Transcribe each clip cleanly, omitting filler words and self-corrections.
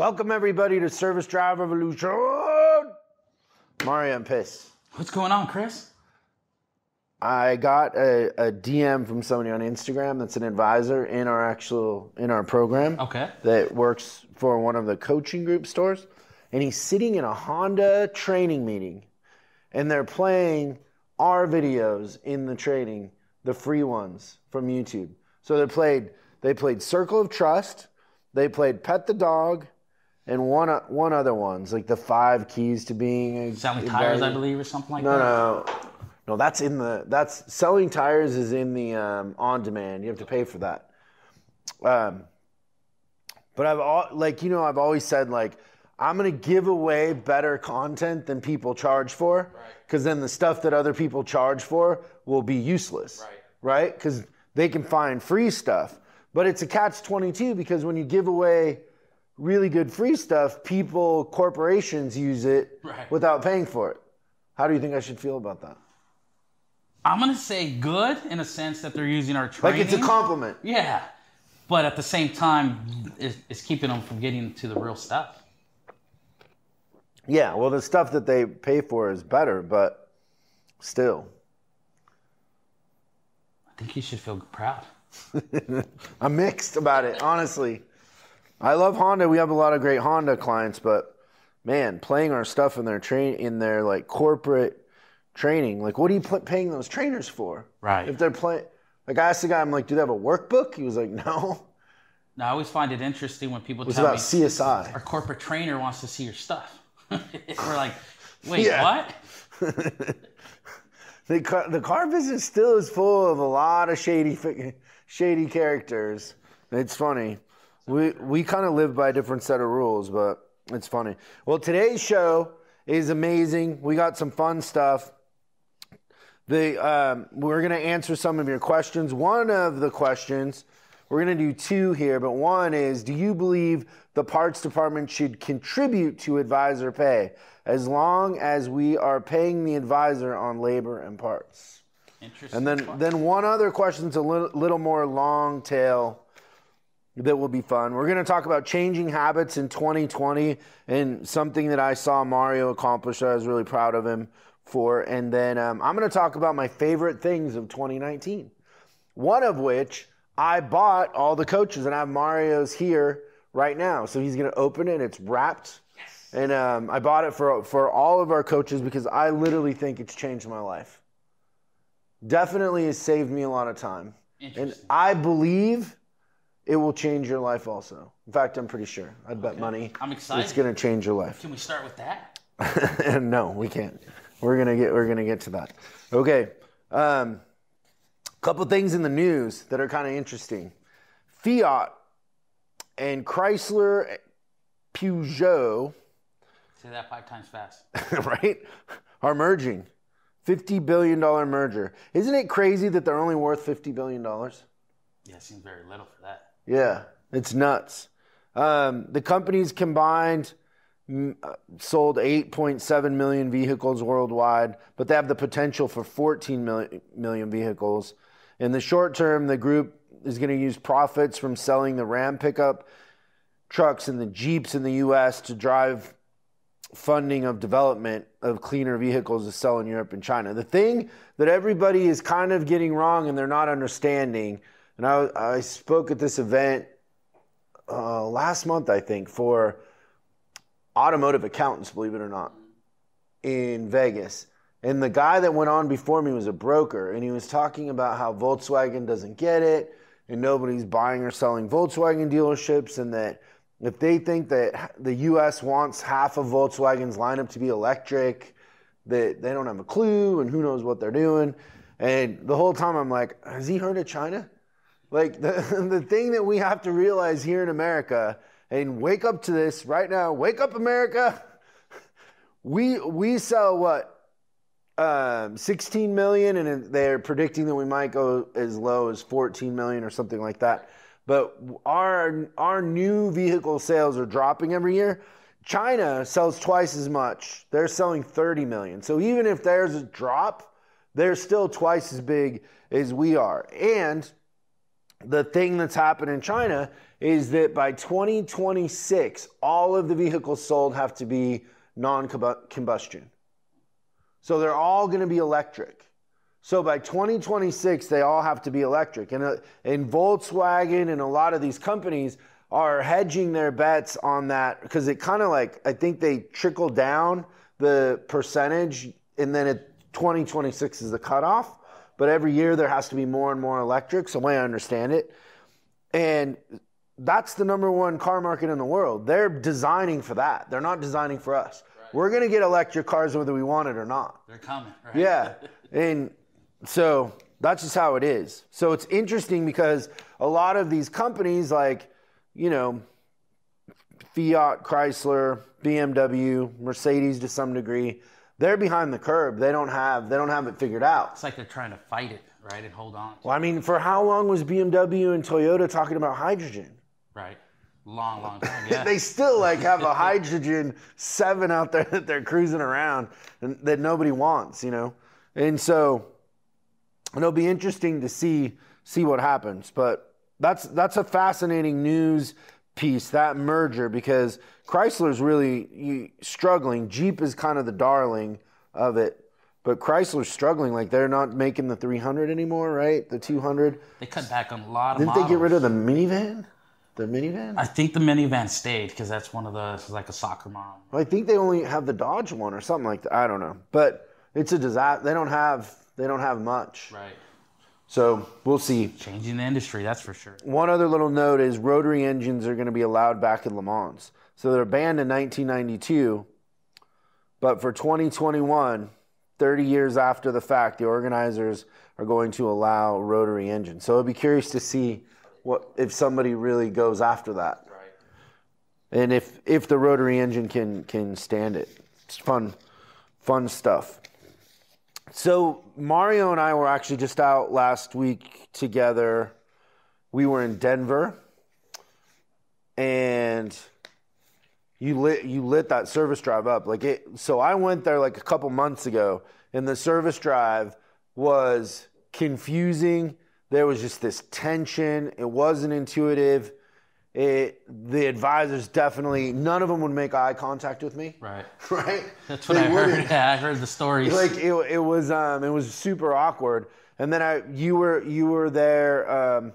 Welcome everybody to Service Drive Revolution. Mario, I'm pissed. What's going on, Chris? I got a DM from somebody on Instagram that's an advisor in our program. Okay. That works for one of the coaching group stores, and he's sitting in a Honda training meeting, and they're playing our videos in the training, the free ones from YouTube. So they played Circle of Trust, they played Pet the Dog, and one other one's like the 5 keys to being selling tires, I believe, or something like that. No, that's selling tires is in the on demand. You have to pay for that. But I've always said, like, I'm gonna give away better content than people charge for, because then the stuff that other people charge for will be useless, right? Because they can find free stuff, but it's a catch-22 because when you give away really good free stuff, corporations use it without paying for it. How do you think I should feel about that? I'm going to say good in a sense that they're using our training. Like it's a compliment. Yeah. But at the same time, it's keeping them from getting to the real stuff. Yeah, well, the stuff that they pay for is better, but still. I think you should feel proud. I'm mixed about it, honestly. I love Honda. We have a lot of great Honda clients, but man, playing our stuff in their like corporate training, like what are you paying those trainers for? Right. If they're playing, like I asked the guy, I'm like, do they have a workbook? He was like, no. Now, I always find it interesting when people tell me about CSI. Our corporate trainer wants to see your stuff. We're like, wait, what? The car business still is full of a lot of shady characters. It's funny. We kind of live by a different set of rules, but it's funny. Well, today's show is amazing. We got some fun stuff. We're going to answer some of your questions. One of the questions, we're going to do 2 here, but one is, do you believe the parts department should contribute to advisor pay as long as we are paying the advisor on labor and parts? Interesting. And then one other question is a little more long tail that will be fun. We're going to talk about changing habits in 2020 and something that I saw Mario accomplish that I was really proud of him for. And then I'm going to talk about my favorite things of 2019. One of which, I bought all the coaches, and I have Mario's here right now. So he's going to open it. It's wrapped. Yes. And I bought it for all of our coaches because I literally think it's changed my life. Definitely has saved me a lot of time. And I believe it will change your life also. In fact, I'm pretty sure. I'd bet money. I'm excited. It's going to change your life. Can we start with that? No, we can't. We're gonna get to that. Okay. Couple things in the news that are kind of interesting. Fiat and Chrysler, Peugeot. Say that 5 times fast. Right? Are merging. $50 billion merger. Isn't it crazy that they're only worth $50 billion? Yeah, it seems very little for that. Yeah, it's nuts. The companies combined sold 8.7 million vehicles worldwide, but they have the potential for 14 million vehicles. In the short term, the group is going to use profits from selling the Ram pickup trucks and the Jeeps in the U.S. to drive funding of development of cleaner vehicles to sell in Europe and China. The thing that everybody is kind of getting wrong and they're not understanding, and I spoke at this event last month, I think, for automotive accountants, believe it or not, in Vegas. And the guy that went on before me was a broker, and he was talking about how Volkswagen doesn't get it, and nobody's buying or selling Volkswagen dealerships, and that if they think that the U.S. wants half of Volkswagen's lineup to be electric, that they don't have a clue, and who knows what they're doing. And the whole time I'm like, has he heard of China? Like, the thing that we have to realize here in America, and wake up to this right now, wake up America, we sell what? 16 million, and they're predicting that we might go as low as 14 million or something like that. But our new vehicle sales are dropping every year. China sells twice as much. They're selling 30 million. So even if there's a drop, they're still twice as big as we are. And the thing that's happened in China is that by 2026, all of the vehicles sold have to be non-combustion. So they're all going to be electric. So by 2026, they all have to be electric. And Volkswagen and a lot of these companies are hedging their bets on that because it kind of like, I think they trickle down the percentage and then 2026 is the cutoff. But every year there has to be more and more electric, so the way I understand it. And that's the number one car market in the world. They're designing for that. They're not designing for us. Right. We're going to get electric cars whether we want it or not. They're coming, right? Yeah. And so that's just how it is. So it's interesting because a lot of these companies like, you know, Fiat, Chrysler, BMW, Mercedes to some degree, they're behind the curve. They don't have it figured out. It's like they're trying to fight it, right, and hold on. Well, I mean, for how long was BMW and Toyota talking about hydrogen? Right. Long time, yeah. They still like have a hydrogen 7 out there that they're cruising around and that nobody wants, you know? And so it'll be interesting to see what happens. But that's a fascinating news piece, that merger, because Chrysler's really struggling. Jeep is kind of the darling of it, but Chrysler's struggling. Like they're not making the 300 anymore, right? The 200. They cut back on a lot of Didn't models. they get rid of the minivan? The minivan? I think the minivan stayed because that's one of the, like a soccer mom. Well, I think they only have the Dodge one or something like that. I don't know, but it's a disaster. They don't have much. Right. So we'll see. Changing the industry, that's for sure. One other little note is rotary engines are going to be allowed back in Le Mans. So they're banned in 1992, but for 2021, 30 years after the fact, the organizers are going to allow rotary engines. So I'll be curious to see if somebody really goes after that. Right. And if the rotary engine can stand it. It's fun stuff. So Mario and I were actually just out last week together. We were in Denver, and you lit that service drive up like it. So I went there like a couple months ago, and the service drive was confusing. There was just this tension. It wasn't intuitive. The advisors definitely, none of them would make eye contact with me. Right. Right? That's what I heard. Yeah, I heard the stories. Like it was super awkward. And then you were there,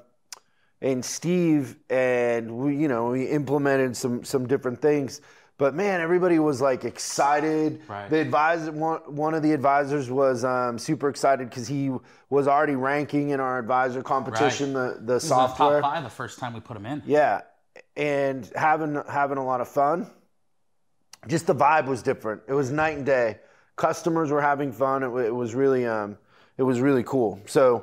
and Steve, and we implemented some different things. But man, everybody was like excited. Right. The advisor, one of the advisors was super excited because he was already ranking in our advisor competition. Right. The software. Top 5 the first time we put him in. Yeah, and having a lot of fun. Just the vibe was different. It was night and day. Customers were having fun. It was really cool. So.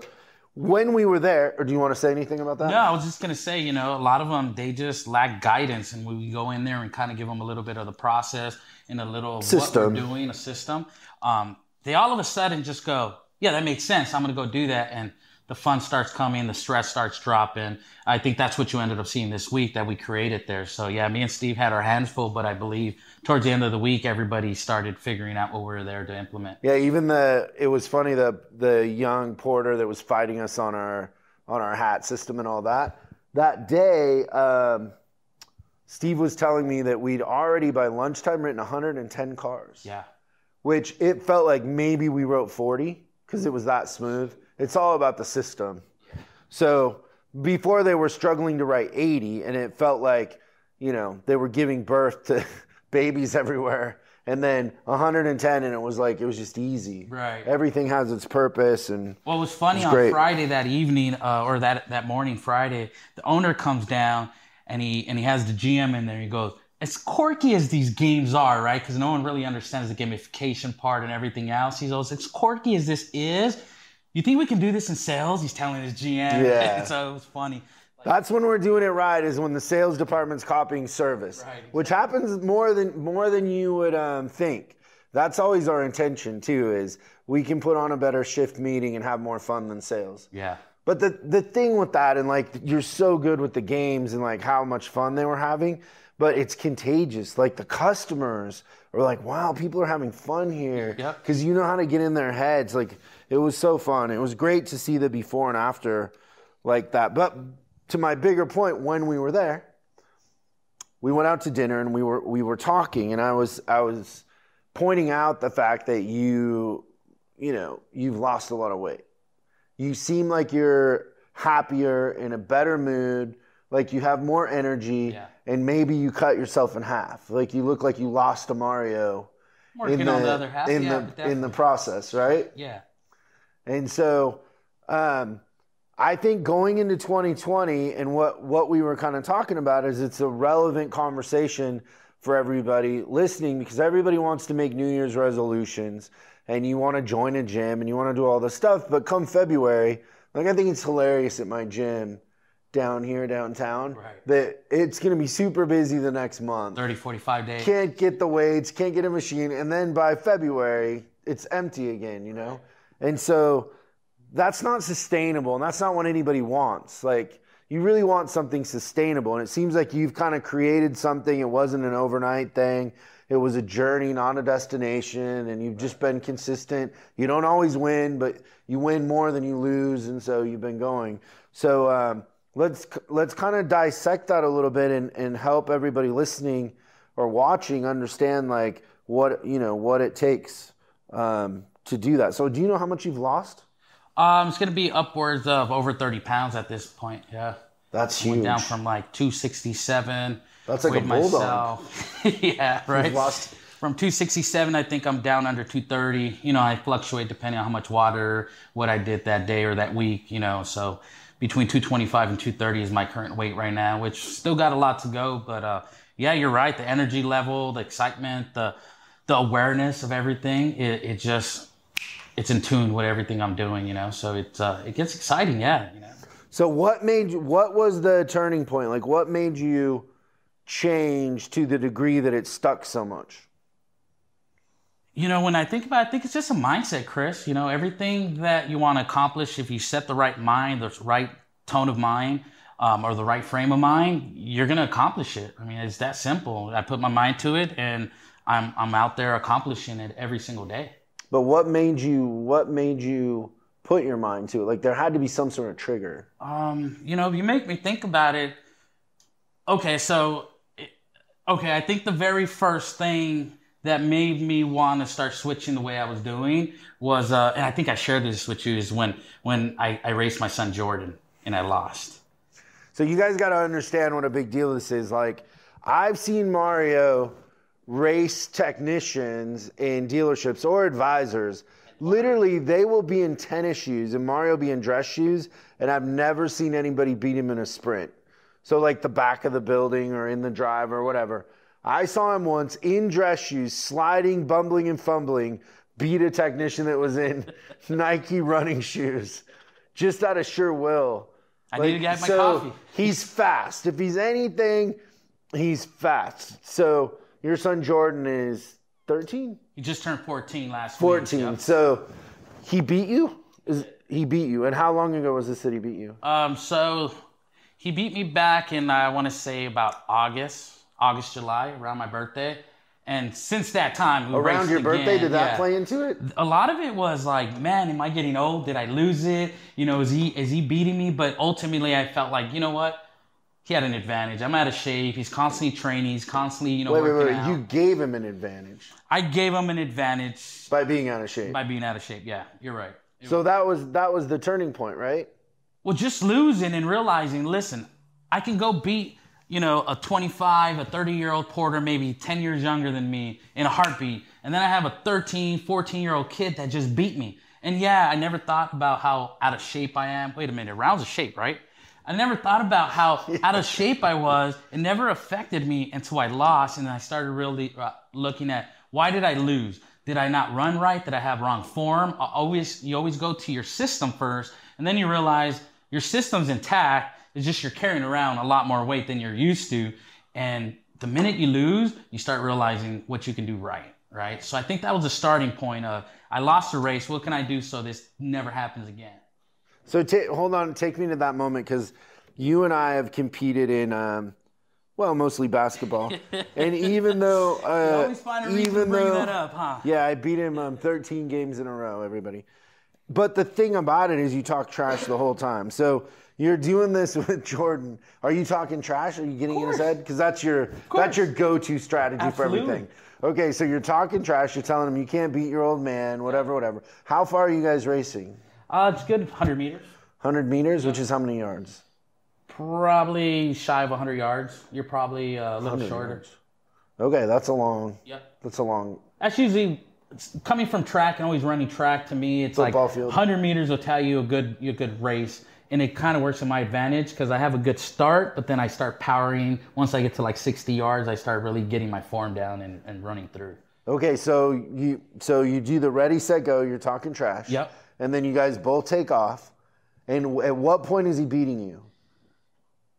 When we were there, or do you want to say anything about that? No, I was just going to say, a lot of them, they just lack guidance. And when we go in there and kind of give them a little bit of the process and a little of system. What we're doing, a system, they all of a sudden just go, yeah, that makes sense. I'm going to go do that. And the fun starts coming, the stress starts dropping. I think that's what you ended up seeing this week that we created there. So yeah, me and Steve had our hands full, but I believe towards the end of the week, everybody started figuring out what we were there to implement. Yeah, it was funny, the young porter that was fighting us on our hat system and all that. That day, Steve was telling me that we'd already by lunchtime written 110 cars. Yeah. Which it felt like maybe we wrote 40 because it was that smooth. It's all about the system. So before they were struggling to write 80, and it felt like, they were giving birth to babies everywhere. And then 110, and it was just easy. Right. Everything has its purpose. And well, it was funny on Friday that evening, or that morning Friday, the owner comes down and he has the GM in there. He goes, as quirky as these games are, right? Because no one really understands the gamification part and everything else. He goes, as quirky as this is, you think we can do this in sales? He's telling his GM. Yeah. So it was funny. That's when we're doing it right, is when the sales department's copying service, right, exactly. Which happens more than you would think. That's always our intention too, is we can put on a better shift meeting and have more fun than sales. Yeah. But the thing with that, and like you're so good with the games and like how much fun they were having, but it's contagious. Like the customers are like, wow, people are having fun here. Yep. Because you know how to get in their heads. Like it was so fun. It was great to see the before and after like that. But to my bigger point, when we were there, we went out to dinner and we were talking, and I was pointing out the fact that you've lost a lot of weight. You seem like you're happier, in a better mood, like you have more energy, and maybe you cut yourself in half. Like you look like you lost to Mario Working on the other half, in the process, right? Yeah. And so I think going into 2020 and what we were kind of talking about is it's a relevant conversation for everybody listening, because everybody wants to make New Year's resolutions and you want to join a gym and you want to do all this stuff. But come February, like I think it's hilarious at my gym down here downtown that it's going to be super busy the next month. 30, 45 days. Can't get the weights, can't get a machine. And then by February, it's empty again, you know? And so that's not sustainable, and that's not what anybody wants. Like, you really want something sustainable, and it seems like you've kind of created something. It wasn't an overnight thing. It was a journey, not a destination, and you've just been consistent. You don't always win, but you win more than you lose, and so you've been going. So let's kind of dissect that a little bit and help everybody listening or watching understand like what it takes to do that. So do you know how much you've lost? It's going to be upwards of over 30 pounds at this point. Yeah. That's huge. Went down from like 267. That's like a bulldog. Yeah, right. You've lost. From 267, I think I'm down under 230. You know, I fluctuate depending on how much water, what I did that day or that week, you know. So between 225 and 230 is my current weight right now, which still got a lot to go. But yeah, you're right. The energy level, the excitement, the awareness of everything, it's in tune with everything I'm doing, you know. So it gets exciting, yeah. You know. So what was the turning point? Like, what made you change to the degree that it stuck so much? You know, when I think about it, I think it's just a mindset, Chris. You know, everything that you want to accomplish, if you set the right mind, the right tone of mind, or the right frame of mind, you're going to accomplish it. I mean, it's that simple. I put my mind to it, and I'm out there accomplishing it every single day. But what made you put your mind to it? Like, there had to be some sort of trigger. You know, you make me think about it. Okay, I think the very first thing that made me want to start switching the way I was doing was, and I think I shared this with you, is when I raced my son Jordan and I lost. So you guys got to understand what a big deal this is. Like, I've seen Mario race technicians in dealerships or advisors. Literally, they will be in tennis shoes and Mario be in dress shoes, and I've never seen anybody beat him in a sprint. So like the back of the building or in the drive or whatever. I saw him once in dress shoes, sliding, bumbling, and fumbling, beat a technician that was in Nike running shoes, just out of sheer will. I need to get my coffee. He's fast. If he's anything, he's fast. So your son Jordan is 13? He just turned 14 last week. 14. Yep. So he beat you? He beat you. And how long ago was this that he beat you? So he beat me back in, I want to say, about August, July, around my birthday. And since that time, we around raced your birthday, again. did that play into it? A lot of it was like, man, am I getting old? Did I lose it? You know, is he beating me? But ultimately, I felt like, you know what? He had an advantage. I'm out of shape. He's constantly training. He's constantly, you know, working out. You gave him an advantage. I gave him an advantage by being out of shape. By being out of shape, yeah, you're right. So that was the turning point, right? Well, just losing and realizing, listen, I can go beat, you know, a 25, a 30-year-old porter, maybe 10 years younger than me in a heartbeat. And then I have a 13, 14-year-old kid that just beat me. And yeah, I never thought about how out of shape I am. Wait a minute, rounds of shape, right? I never thought about how out of shape I was. It never affected me until I lost. And I started really looking at, why did I lose? Did I not run right? Did I have wrong form? You always go to your system first. And then you realize your system's intact. It's just you're carrying around a lot more weight than you're used to. And the minute you lose, you start realizing what you can do right? So I think that was the starting point of, I lost a race. What can I do so this never happens again? So hold on, take me to that moment, because you and I have competed in, mostly basketball. And even though, you always find a reason to bring that up, huh? Yeah, I beat him 13 games in a row, everybody. But the thing about it is you talk trash the whole time. So You're doing this with Jordan. Are you talking trash? Are you getting in his head? Because that's your go-to strategy for everything. Okay, so you're talking trash. You're telling him you can't beat your old man, whatever. How far are you guys racing? It's good, 100 meters. 100 meters, which is how many yards? Probably shy of 100 yards. You're probably a little shorter. Yards. Okay, that's a long. Yep. That's a long. That's usually coming from track and always running track. To me, it's Football like field. 100 meters will tell you a good race. And it kind of works in my advantage because I have a good start, but then I start powering. Once I get to like 60 yards, I start really getting my form down and running through. Okay, so you do the ready, set, go. You're talking trash. Yep. And then you guys both take off. And at what point is he beating you?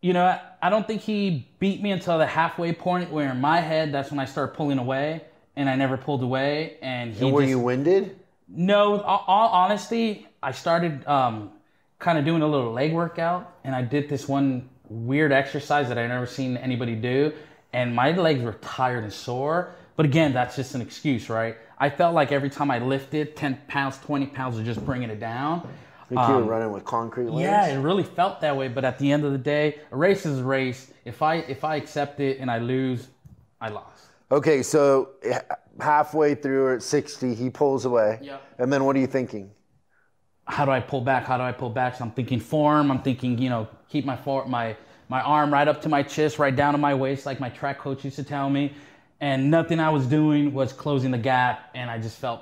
You know, I don't think he beat me until the halfway point where in my head, that's when I start pulling away. And I never pulled away. And were you winded? No, all honesty, I started kind of doing a little leg workout, and I did this one weird exercise that I never seen anybody do, and my legs were tired and sore. But again, that's just an excuse, right? I felt like every time I lifted 10 pounds, 20 pounds was just bringing it down. I think you were running with concrete legs? Yeah, it really felt that way. But at the end of the day, a race is a race. If I accept it and I lose, I lost. Okay, so halfway through at 60, he pulls away. Yeah. And then what are you thinking? How do I pull back? So I'm thinking form. I'm thinking, keep my arm right up to my chest, right down to my waist, like my track coach used to tell me. And nothing I was doing was closing the gap, and I just felt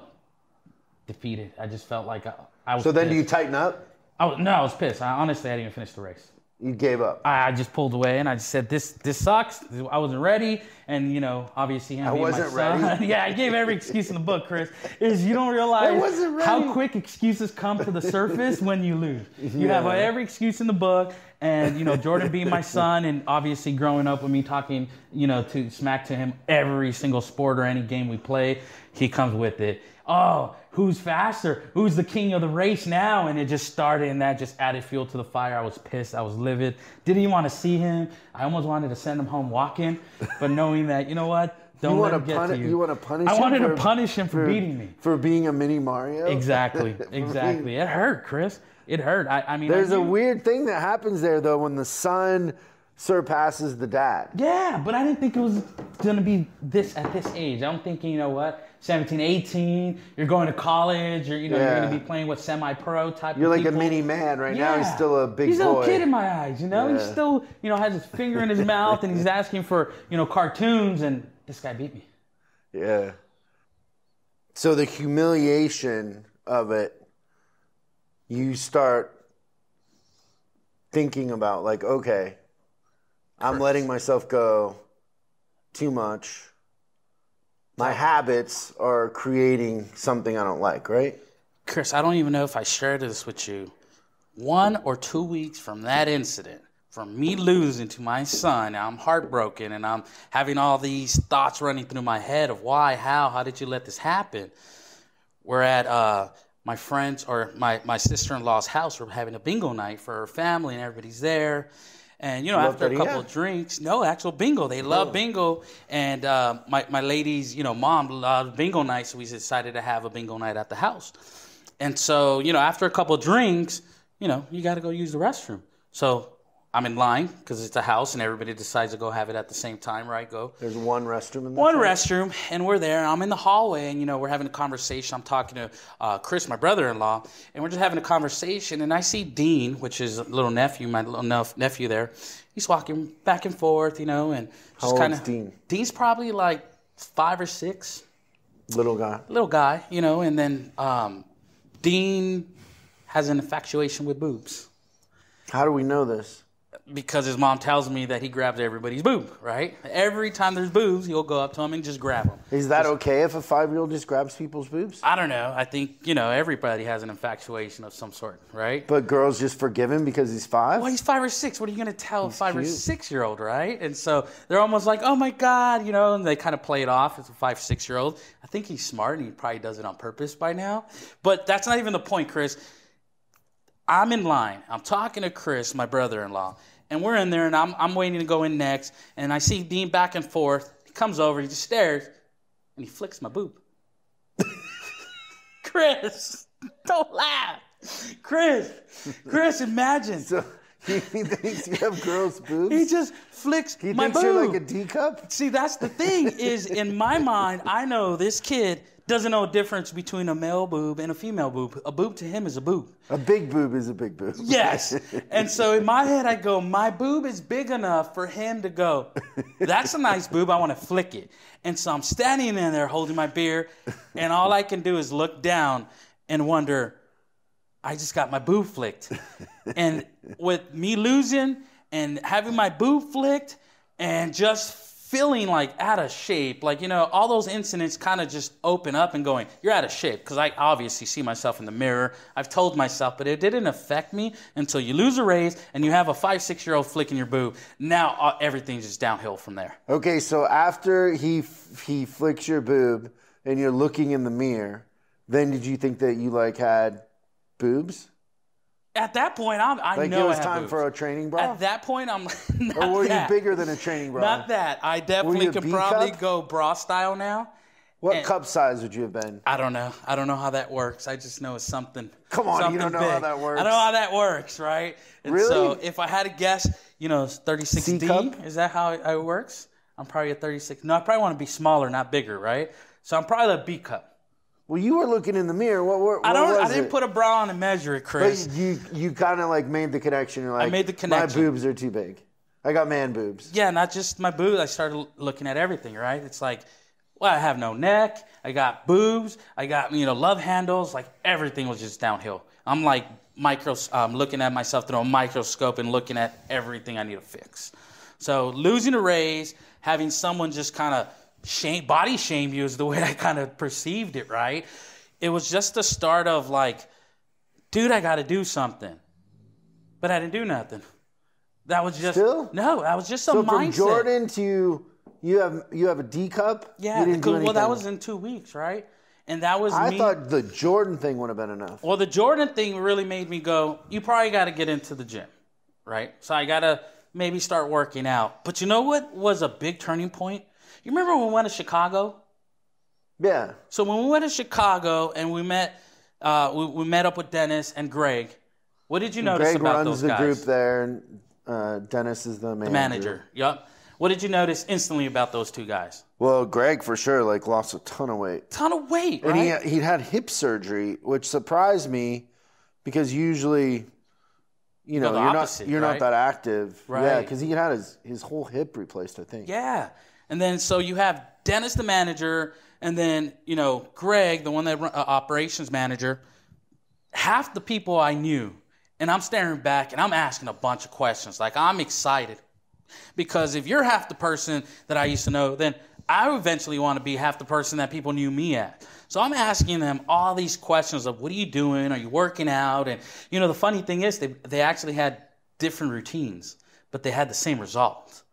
defeated. I just felt like I was. So then pissed. do you tighten up? I was pissed. Honestly, I didn't even finish the race. You gave up. I just pulled away, and I just said, "This sucks." I wasn't ready, and obviously, him being wasn't my son, ready. Yeah, I gave every excuse in the book, Chris. Is you don't realize how quick excuses come to the surface when you lose. You have every excuse in the book, and Jordan being my son, and obviously growing up with me talking, to smack to him every single sport or any game we play, he comes with it. Oh, who's faster? Who's the king of the race now? And it just started, and that just added fuel to the fire. I was pissed. I was livid. Didn't even want to see him. I almost wanted to send him home walking, but knowing that, you know what? Don't let him get to you. You want to punish him? I wanted to punish him for beating me. For being a mini Mario? Exactly. It hurt, Chris. It hurt. I mean, there's a weird thing that happens there, though, when the son surpasses the dad. Yeah, but I didn't think it was going to be this at this age. I'm thinking, 17, 18, you're going to college, or you're going to be playing with semi-pro type You're of like people. a mini man right now. He's still a big boy. He's a little kid in my eyes, He's still, has his finger in his mouth, and he's asking for, cartoons, and this guy beat me. Yeah. So the humiliation of it, you start thinking about, like, okay, I'm letting myself go too much. My habits are creating something I don't like, right? Chris, I don't even know if I shared this with you. 1 or 2 weeks from that incident, from me losing to my son, I'm heartbroken, and I'm having all these thoughts running through my head of why, how did you let this happen? We're at my friend's or my sister-in-law's house. We're having a bingo night for her family, and everybody's there. And, after a couple of drinks, actual bingo. They love bingo. And my lady's, mom loves bingo night, so we decided to have a bingo night at the house. And so, after a couple of drinks, you got to go use the restroom. So I'm in line because it's a house, and everybody decides to go have it at the same time, right? Go. There's one restroom in the One restroom, and we're there, and I'm in the hallway, and, we're having a conversation. I'm talking to Chris, my brother-in-law, and we're just having a conversation, and I see Dean, which is a little nephew, my little nephew there. He's walking back and forth, and just kind of. Dean? Dean's probably like 5 or 6. Little guy, and then Dean has an infatuation with boobs. How do we know this? Because his mom tells me that he grabs everybody's boob, right? Every time there's boobs, he'll go up to them and just grab them. Is that okay if a 5-year-old just grabs people's boobs? I don't know. I think, everybody has an infatuation of some sort, right? But girls just forgive him because he's 5? Well, he's 5 or 6. What are you going to tell a 5 or 6-year-old, right? And so they're almost like, oh, my God, and they kind of play it off as a 5, 6-year-old. I think he's smart, and he probably does it on purpose by now. But that's not even the point, Chris. I'm in line. I'm talking to Chris, my brother-in-law. And we're in there, and I'm waiting to go in next. And I see Dean back and forth. He comes over, he just stares, and he flicks my boob. Chris, don't laugh. Chris, imagine. He thinks you have gross boobs? He just flicks He my thinks boob. you're like a D cup? See, that's the thing is, in my mind, I know this kid doesn't know a difference between a male boob and a female boob. A boob to him is a boob. A big boob is a big boob. Yes. And so in my head, I go, my boob is big enough for him to go, that's a nice boob. I want to flick it. And so I'm standing in there holding my beer, and all I can do is look down and wonder, I just got my boob flicked. And with me losing and having my boob flicked and just feeling like out of shape, like, all those incidents kind of just open up and going, you're out of shape. Because I obviously see myself in the mirror. I've told myself, but it didn't affect me until you lose a race and you have a 5-6-year-old flicking your boob. Now everything's just downhill from there. Okay, so after he flicks your boob and you're looking in the mirror, then did you think that you had boobs? At that point, I know it was I have time boobs. for a training bra? At that point, I'm not Or were that. you bigger than a training bra? Not that. I definitely you a could B probably cup? go bra style now. What cup size would you have been? I don't know. I don't know how that works. I just know it's something. Come on, something you don't know big. how that works. I don't know how that works, right? And Really? So if I had to guess, 36D. C cup? Is that how it works? I'm probably a 36. No, I probably want to be smaller, not bigger, right? So I'm probably a B cup. Well, you were looking in the mirror. What I was didn't it? put a bra on and measure it, Chris. But you kind of made the connection. You're like, I made the connection. My boobs are too big. I got man boobs. Yeah, not just my boobs. I started looking at everything, right? It's like, well, I have no neck. I got boobs. I got, love handles. Like, everything was just downhill. I'm like looking at myself through a microscope and looking at everything I need to fix. So losing a race, having someone just kind of body shame you is the way I kind of perceived it, right? It was just the start of dude, I got to do something. But I didn't do nothing. That was just no. That was just a mindset. So from Jordan to you have a D cup. Yeah, you didn't do anything. Well, that was in 2 weeks, right? And that was I thought the Jordan thing would have been enough. Well, the Jordan thing really made me go, you probably got to get into the gym, right? So I got to maybe start working out. But you know what was a big turning point? You remember when we went to Chicago? Yeah. So when we went to Chicago and we met up with Dennis and Greg, what did you notice about those guys? Greg runs the group there, and Dennis is the manager. The manager, yep. What did you notice instantly about those two guys? Well, Greg for sure lost a ton of weight. Ton of weight, and right? he had hip surgery, which surprised me because usually, you're not that active, right? Yeah, because he had his whole hip replaced, I think. Yeah, and then so you have Dennis, the manager, and then Greg, the one that operations manager. Half the people I knew, and I'm staring back and I'm asking a bunch of questions. Like, I'm excited. Because if you're half the person that I used to know, then I eventually want to be half the person that people knew me as. So I'm asking them all these questions of, what are you doing? Are you working out? And, the funny thing is they actually had different routines, but they had the same result.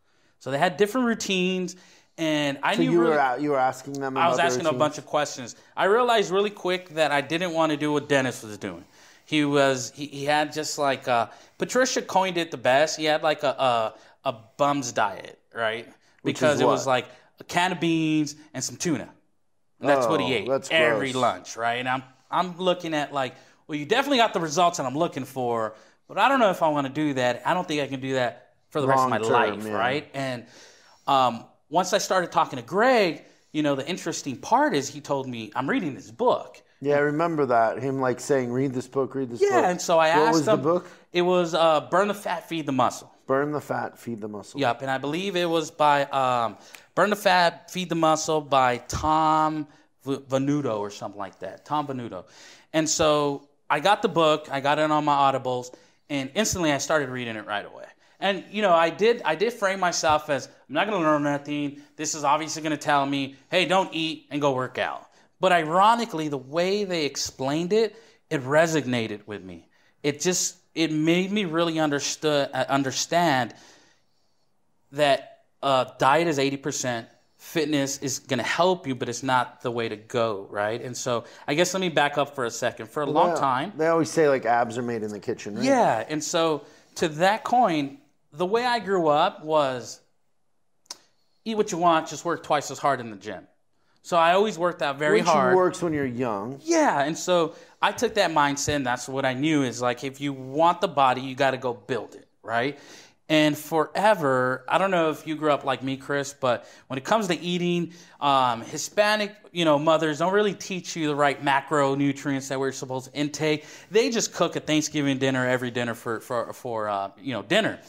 So they had different routines, and I knew you were asking them about I was asking their a bunch of questions. I realized really quick that I didn't want to do what Dennis was doing. He had just Patricia coined it the best. He had a bum's diet, right? Because it was like a can of beans and some tuna. And that's what he ate every lunch, right? And I'm looking at well, you definitely got the results that I'm looking for, but I don't know if I want to do that. I don't think I can do that for the rest of my life, right? And once I started talking to Greg, the interesting part is he told me, I'm reading this book. Yeah, I remember that. Him saying, read this book. Yeah, and so I asked him. What was the book? It was Burn the Fat, Feed the Muscle. Burn the Fat, Feed the Muscle. Yep, and I believe it was by Burn the Fat, Feed the Muscle by Tom Venuto or something like that. Tom Venuto. And so I got the book. I got it on my Audibles, and instantly I started reading it right away. And, I did frame myself as, I'm not going to learn nothing. This is obviously going to tell me, hey, don't eat and go work out. But ironically, the way they explained it, it resonated with me. It made me really understand that diet is 80%, fitness is going to help you, but it's not the way to go, right? And so I guess let me back up for a second. For a long time. They always say abs are made in the kitchen, right? Yeah, and so to that coin, the way I grew up was eat what you want, just work twice as hard in the gym. So I always worked out very hard. Which works when you're young. Yeah, and so I took that mindset, and that's what I knew is if you want the body, you got to go build it. right? And forever, I don't know if you grew up like me, Chris, but when it comes to eating, Hispanic, mothers don't really teach you the right macronutrients that we're supposed to intake. They just cook a Thanksgiving dinner every dinner for dinner.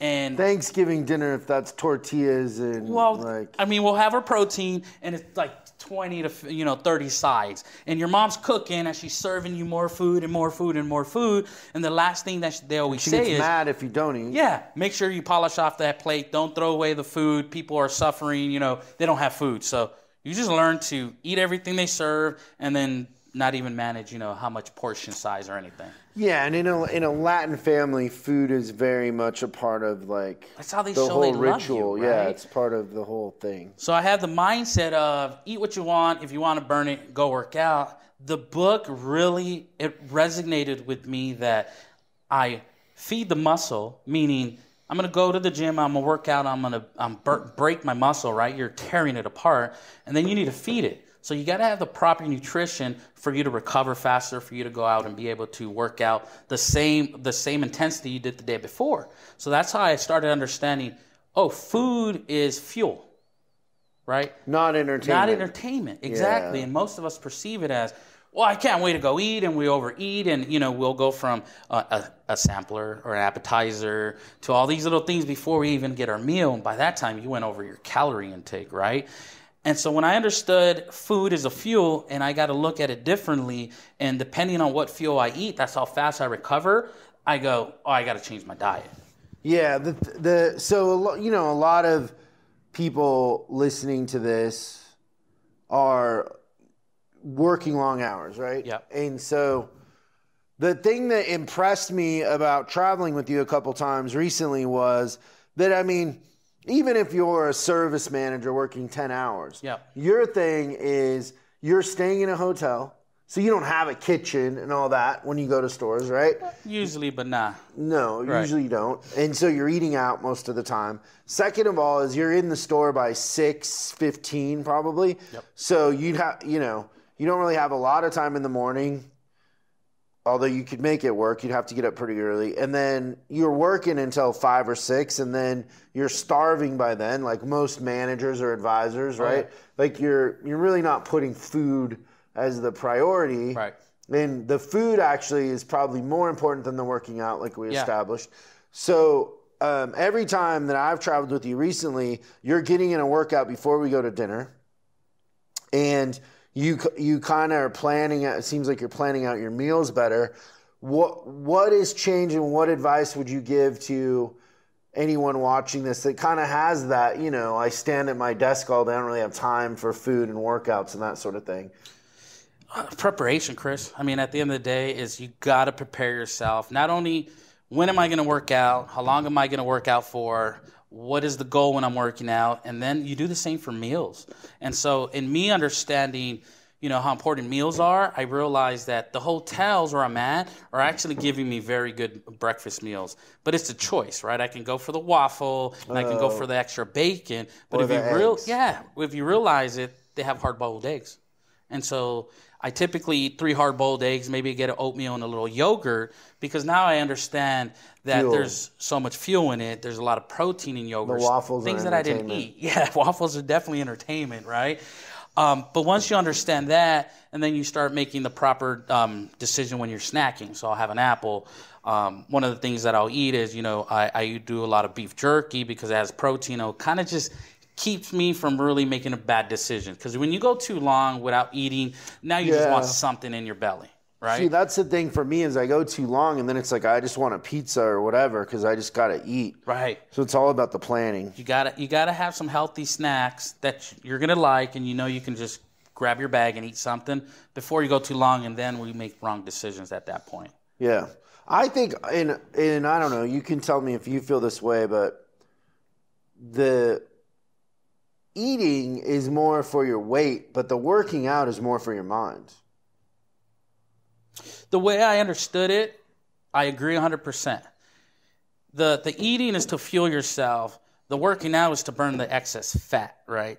And Thanksgiving dinner, if that's tortillas and we'll have our protein, and it's like 20 to 30 sides, and your mom's cooking as she's serving you more food and more food and more food, and the last thing that they always say is, she gets mad if you don't eat. Yeah, make sure you polish off that plate. Don't throw away the food. People are suffering. They don't have food, so you just learn to eat everything they serve, and then not even manage, how much portion size or anything. Yeah, and in a Latin family, food is very much a part of that's how they the show whole they ritual. love you, right? Yeah, it's part of the whole thing. So I have the mindset of eat what you want. If you want to burn it, go work out. The book really, it resonated with me that I feed the muscle, meaning I'm going to go to the gym, I'm going to work out, I'm going to break my muscle, right? You're tearing it apart, and then you need to feed it. So you got to have the proper nutrition for you to recover faster, for you to go out and be able to work out the same intensity you did the day before. So that's how I started understanding, food is fuel, right? Not entertainment. Not entertainment, exactly. Yeah. And most of us perceive it as, well, I can't wait to go eat, and we overeat, and we'll go from a sampler or an appetizer to all these little things before we even get our meal. And by that time, you went over your calorie intake, right? And so when I understood food is a fuel and I got to look at it differently, and depending on what fuel I eat, that's how fast I recover, I go, I got to change my diet. Yeah, so a lot of people listening to this are working long hours, right? Yeah. And so the thing that impressed me about traveling with you a couple times recently was that, even if you're a service manager working 10 hours, your thing is you're staying in a hotel, so you don't have a kitchen and all that when you go to stores, right? Usually, but nah. No, usually you don't. And so you're eating out most of the time. Second of all is you're in the store by 6:15 probably. Yep. So you don't really have a lot of time in the morning. Although you could make it work, you'd have to get up pretty early. And then you're working until 5 or 6, and then you're starving by then, like most managers or advisors, right? Yeah. Like you're really not putting food as the priority. Right. And the food actually is probably more important than the working out, like we established. So every time that I've traveled with you recently, you're getting in a workout before we go to dinner. And you kind of are planning out, it seems like you're planning out your meals better. What is changing? What advice would you give to anyone watching this that kind of has that, I stand at my desk all day, I don't really have time for food and workouts and that sort of thing? Preparation, Chris. At the end of the day is you got to prepare yourself. Not only when am I going to work out, how long am I going to work out for, what is the goal when I'm working out? And then you do the same for meals. And so in me understanding, how important meals are, I realized that the hotels where I'm at are actually giving me very good breakfast meals. But it's a choice, right? I can go for the waffle, and I can go for the extra bacon. But if you realize it, they have hard-boiled eggs. And so I typically eat 3 hard-boiled eggs, maybe get an oatmeal and a little yogurt, because now I understand that there's so much fuel in it. There's a lot of protein in yogurt. The waffles things are that I didn't eat. Yeah, waffles are definitely entertainment, right? But once you understand that, and then you start making the proper decision when you're snacking. So I'll have an apple. One of the things that I'll eat is, I do a lot of beef jerky because it has protein. It kind of just keeps me from really making a bad decision. Because when you go too long without eating, now you just want something in your belly, right? See, that's the thing for me is I go too long, and then it's like I just want a pizza or whatever because I just got to eat. Right. So it's all about the planning. You gotta have some healthy snacks that you're going to like, and you can just grab your bag and eat something before you go too long, and then we make wrong decisions at that point. Yeah. I think, and I don't know, you can tell me if you feel this way, but the eating is more for your weight, but the working out is more for your mind. The way I understood it, I agree 100%. The eating is to fuel yourself. The working out is to burn the excess fat, right?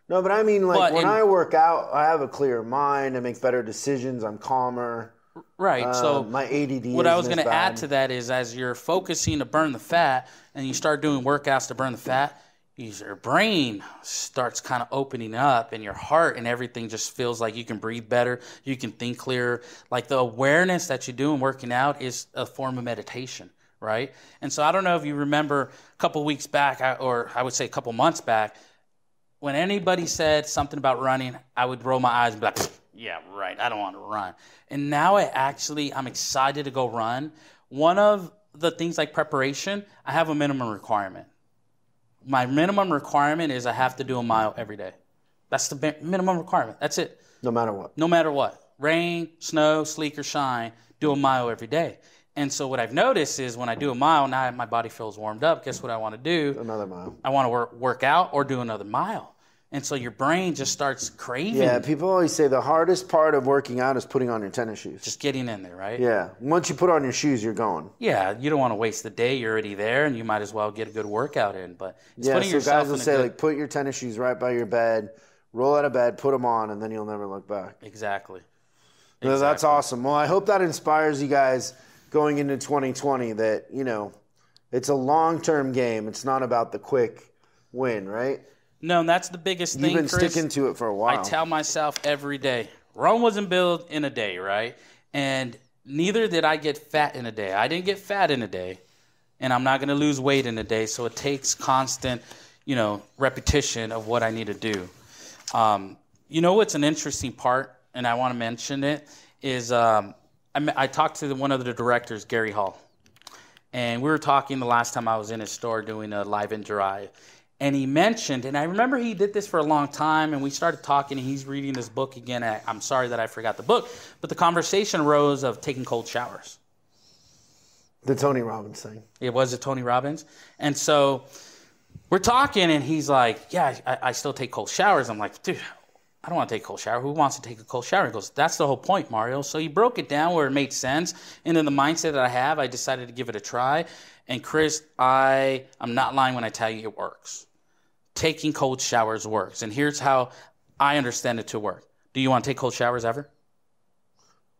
No, but I mean, when I work out, I have a clearer mind. I make better decisions. I'm calmer. Right. So my ADD. what I was going to add to that is, as you're focusing to burn the fat, and you start doing workouts to burn the fat, your brain starts kind of opening up, and your heart and everything just feels like you can breathe better, you can think clearer. Like the awareness that you do in working out is a form of meditation, right? And so I don't know if you remember a couple weeks back, or I would say a couple months back, when anybody said something about running, I would roll my eyes and be like, yeah, right, I don't want to run. And now I'm excited to go run. One of the things like preparation, I have a minimum requirement. My minimum requirement is I have to do a mile every day. That's the minimum requirement. That's it. No matter what. No matter what. Rain, snow, sleek, or shine, do a mile every day. And so what I've noticed is when I do a mile, now my body feels warmed up. Guess what I want to do? Another mile. I want to work out or do another mile. And so your brain just starts craving. Yeah, people always say the hardest part of working out is putting on your tennis shoes. Just getting in there, right? Yeah. Once you put on your shoes, you're going. Yeah, you don't want to waste the day. You're already there, and you might as well get a good workout in. But it's putting so yourself guys will say, like, put your tennis shoes right by your bed, roll out of bed, put them on, and then you'll never look back. Exactly. No, that's awesome. Well, I hope that inspires you guys going into 2020 that, it's a long-term game. It's not about the quick win, right? No, that's the biggest thing, You've been Chris. sticking to it for a while. I tell myself every day, Rome wasn't built in a day, right? And neither did I get fat in a day. I didn't get fat in a day, and I'm not going to lose weight in a day. So it takes constant, repetition of what I need to do. What's an interesting part, and I want to mention it, is I talked to one of the directors, Gary Hall, and we were talking the last time I was in his store doing a live and dry. And he mentioned, and I remember he did this for a long time, and we started talking, and he's reading this book again. I'm sorry that I forgot the book, but the conversation arose of taking cold showers. The Tony Robbins thing. It was a Tony Robbins. And so we're talking, and he's like, yeah, I still take cold showers. I'm like, dude, I don't want to take a cold shower. Who wants to take a cold shower? He goes, that's the whole point, Mario. So he broke it down where it made sense. And in the mindset that I have, I decided to give it a try. And Chris, I'm not lying when I tell you it works. Taking cold showers works. And here's how I understand it to work. Do you want to take cold showers ever?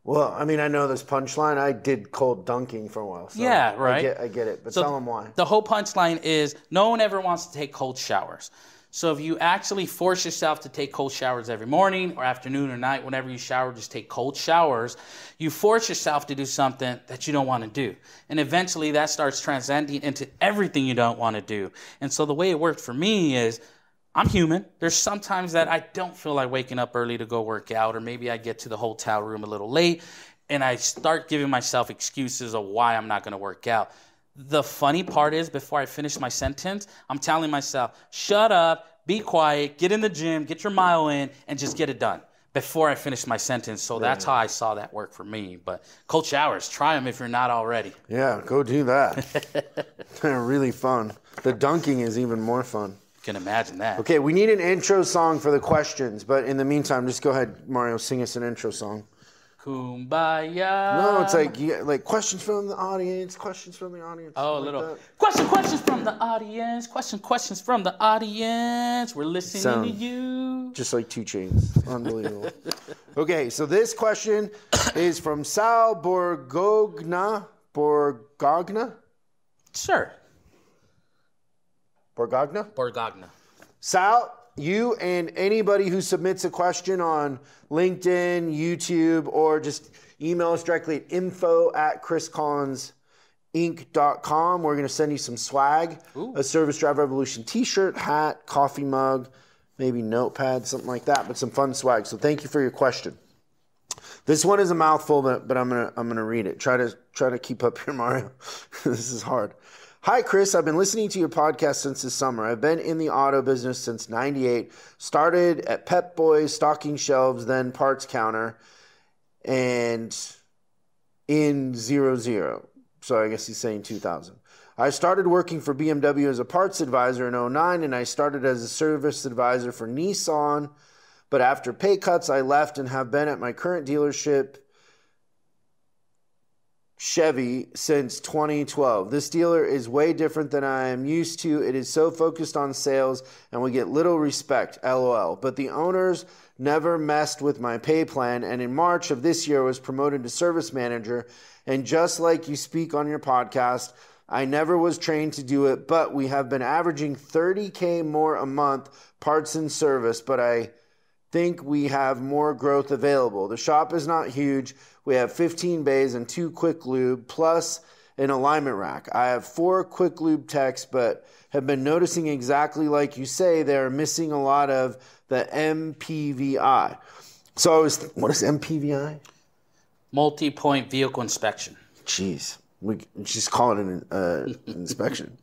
Well, I know this punchline. I did cold dunking for a while. So yeah, right. I get it. But tell them why. The whole punchline is no one ever wants to take cold showers. So if you actually force yourself to take cold showers every morning or afternoon or night, whenever you shower, just take cold showers, you force yourself to do something that you don't want to do. And eventually that starts transcending into everything you don't want to do. And so the way it worked for me is I'm human. There's sometimes that I don't feel like waking up early to go work out, or maybe I get to the hotel room a little late and I start giving myself excuses of why I'm not going to work out. The funny part is, before I finish my sentence, I'm telling myself, shut up, be quiet, get in the gym, get your mile in, and just get it done before I finish my sentence. So that's how I saw that work for me. But cold showers, try them if you're not already. Yeah, go do that. They're really fun. The dunking is even more fun. You can imagine that. Okay, we need an intro song for the questions. But in the meantime, just go ahead, Mario, sing us an intro song. Kumbaya. No, it's like questions from the audience. Oh, a little questions from the audience. Questions from the audience. We're listening to you. Just like 2 Chainz. Unbelievable. Okay, so this question is from Sal Borgogna. Sure. Borgogna. Sal, you and anybody who submits a question on LinkedIn, YouTube, or just email us directly at info@chriscollinsinc.com. We're going to send you some swag. Ooh. A Service Drive Revolution t-shirt, hat, coffee mug, maybe notepad, something like that, but some fun swag. So thank you for your question. This one is a mouthful, but I'm gonna read it. Try to keep up here, Mario. This is hard. Hi, Chris. I've been listening to your podcast since this summer. I've been in the auto business since '98. Started at Pep Boys, stocking shelves, then parts counter, and in 00. So I guess he's saying 2000. I started working for BMW as a parts advisor in '09, and I started as a service advisor for Nissan. But after pay cuts, I left and have been at my current dealership Chevy since 2012. This dealer is way different than I am used to. It is so focused on sales and we get little respect, LOL. But the owners never messed with my pay plan, and in March of this year was promoted to service manager. And just like you speak on your podcast, I never was trained to do it, but we have been averaging $30K more a month parts and service, but I think we have more growth available. The shop is not huge. We have 15 bays and 2 quick lube plus an alignment rack. I have 4 quick lube techs, but have been noticing exactly like you say, they're missing a lot of the MPVI. So what is MPVI? Multi-point vehicle inspection. Jeez, we just call it an inspection.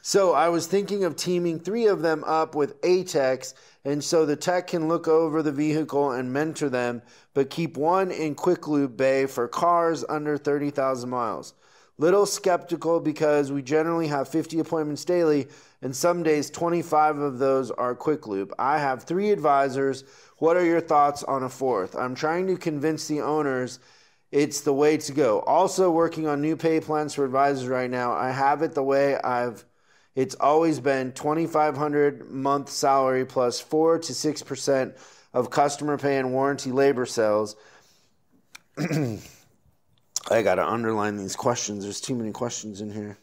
So I was thinking of teaming 3 of them up with a techs, and so the tech can look over the vehicle and mentor them, but keep 1 in quick lube bay for cars under 30,000 miles. Little skeptical because we generally have 50 appointments daily, and some days 25 of those are quick lube. I have 3 advisors. What are your thoughts on a 4th? I'm trying to convince the owners it's the way to go. Also working on new pay plans for advisors right now. I have it the way it's always been $2,500 month salary plus 4 to 6% of customer pay and warranty labor sales. I got to underline these questions. There's too many questions in here.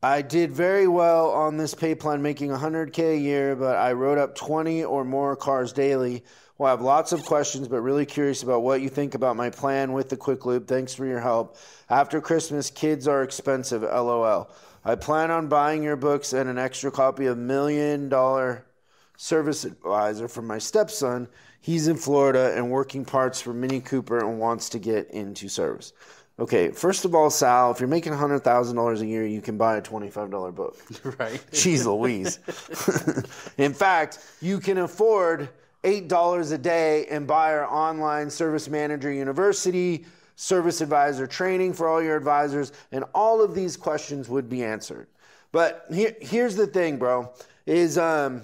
I did very well on this pay plan, making $100K a year, but I wrote up 20 or more cars daily. Well, I have lots of questions, but really curious about what you think about my plan with the quick lube. Thanks for your help. After Christmas, kids are expensive, LOL. I plan on buying your books and an extra copy of $1 Million Service Advisor for my stepson. He's in Florida and working parts for Mini Cooper and wants to get into service. Okay, first of all, Sal, if you're making $100,000 a year, you can buy a $25 book. Right. Jeez Louise. In fact, you can afford $8 a day and buy our online Service Manager University, Service Advisor training for all your advisors, and all of these questions would be answered. But here's the thing, bro, is it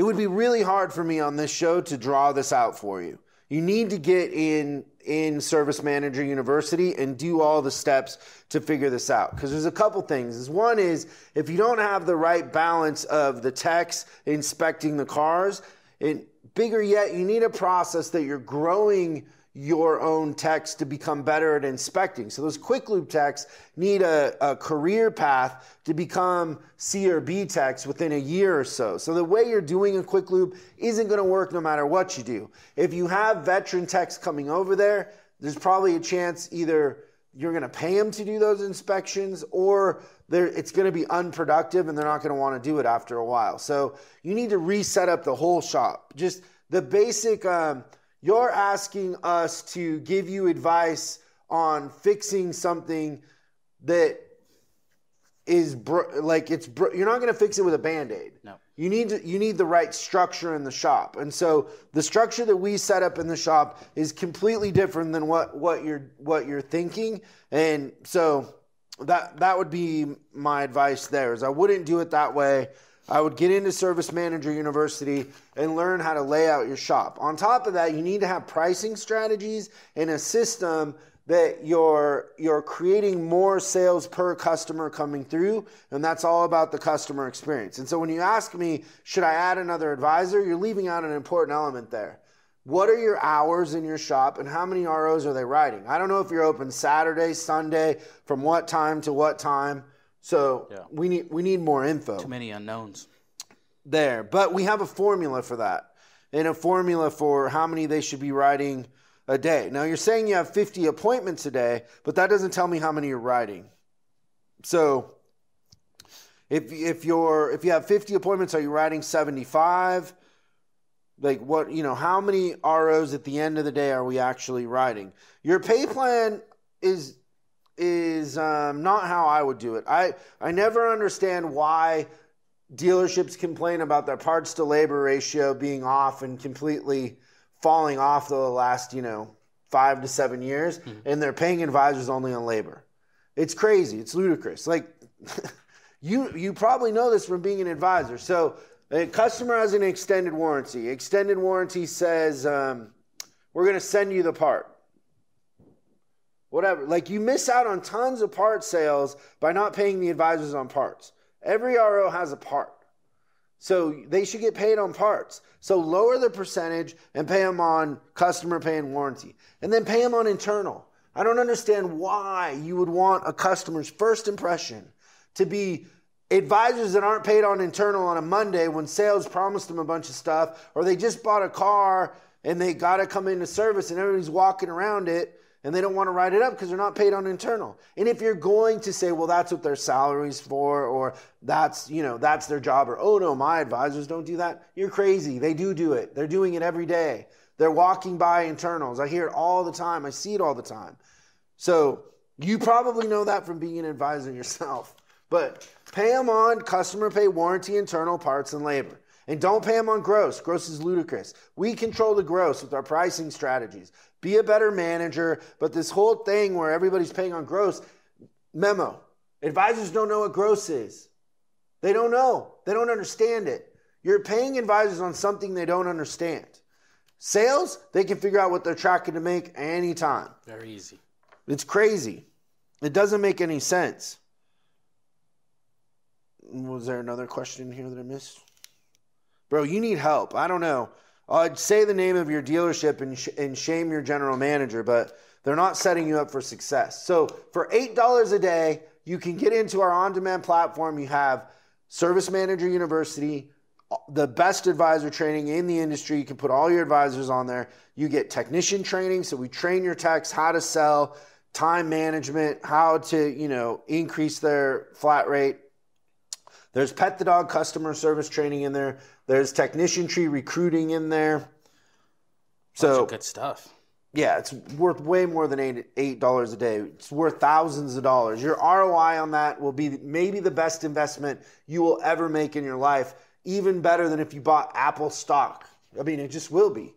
would be really hard for me on this show to draw this out for you. You need to get in Service Manager University and do all the steps to figure this out. Because there's a couple things. One is, if you don't have the right balance of the techs inspecting the cars, and bigger yet, you need a process that you're growing your own techs to become better at inspecting. So those quick lube techs need a career path to become C or B techs within a year or so. So the way you're doing a quick lube isn't going to work no matter what you do. If you have veteran techs coming over there, there's probably a chance either you're going to pay them to do those inspections, or it's going to be unproductive and they're not going to want to do it after a while. So you need to reset up the whole shop. Just the basic... You're asking us to give you advice on fixing something that is you're not going to fix it with a Band-Aid. No. You need the right structure in the shop. And so the structure that we set up in the shop is completely different than what you're thinking. And so that would be my advice there, is I wouldn't do it that way. I would get into Service Manager University and learn how to lay out your shop. On top of that, you need to have pricing strategies and a system that you're creating more sales per customer coming through, and that's all about the customer experience. And so when you ask me, should I add another advisor, you're leaving out an important element there. What are your hours in your shop, and how many ROs are they writing? I don't know if you're open Saturday, Sunday, from what time to what time. So yeah. we need more info. Too many unknowns there. But we have a formula for that, and a formula for how many they should be writing a day. Now, you're saying you have 50 appointments a day, but that doesn't tell me how many you're writing. So if you have 50 appointments, are you writing 75? Like what, how many ROs at the end of the day are we actually writing? Your pay plan is not how I would do it. I never understand why dealerships complain about their parts to labor ratio being off and completely falling off the last 5 to 7 years, and they're paying advisors only on labor. It's crazy. It's ludicrous. Like you probably know this from being an advisor. So a customer has an extended warranty. Extended warranty says we're going to send you the part. Whatever. Like, you miss out on tons of part sales by not paying the advisors on parts. Every RO has a part. So they should get paid on parts. So lower the percentage and pay them on customer pay and warranty. And then pay them on internal. I don't understand why you would want a customer's first impression to be advisors that aren't paid on internal on a Monday when sales promised them a bunch of stuff, or they just bought a car and they got to come into service and everybody's walking around it and they don't want to write it up because they're not paid on internal. And if you're going to say, well, that's what their salary's for, or that's their job, or, oh no, my advisors don't do that, you're crazy. They do it. They're doing it every day. They're walking by internals. I hear it all the time. I see it all the time. So you probably know that from being an advisor yourself. But pay them on customer pay, warranty, internal, parts, and labor. And don't pay them on gross. Gross is ludicrous. We control the gross with our pricing strategies. Be a better manager. But this whole thing where everybody's paying on gross, memo. Advisors don't know what gross is. They don't know. They don't understand it. You're paying advisors on something they don't understand. Sales, they can figure out what they're tracking to make anytime. Very easy. It's crazy. It doesn't make any sense. Was there another question here that I missed? Bro, you need help. I don't know. I'd say the name of your dealership and shame your general manager, but they're not setting you up for success. So for $8 a day, you can get into our on-demand platform. You have Service Manager University, the best advisor training in the industry. You can put all your advisors on there. You get technician training. So we train your techs how to sell, time management, how to, increase their flat rate. There's Pet the Dog customer service training in there. There's technician tree recruiting in there. So good stuff. Yeah, it's worth way more than $8 a day. It's worth thousands of dollars. Your ROI on that will be maybe the best investment you will ever make in your life, even better than if you bought Apple stock. I mean, it just will be.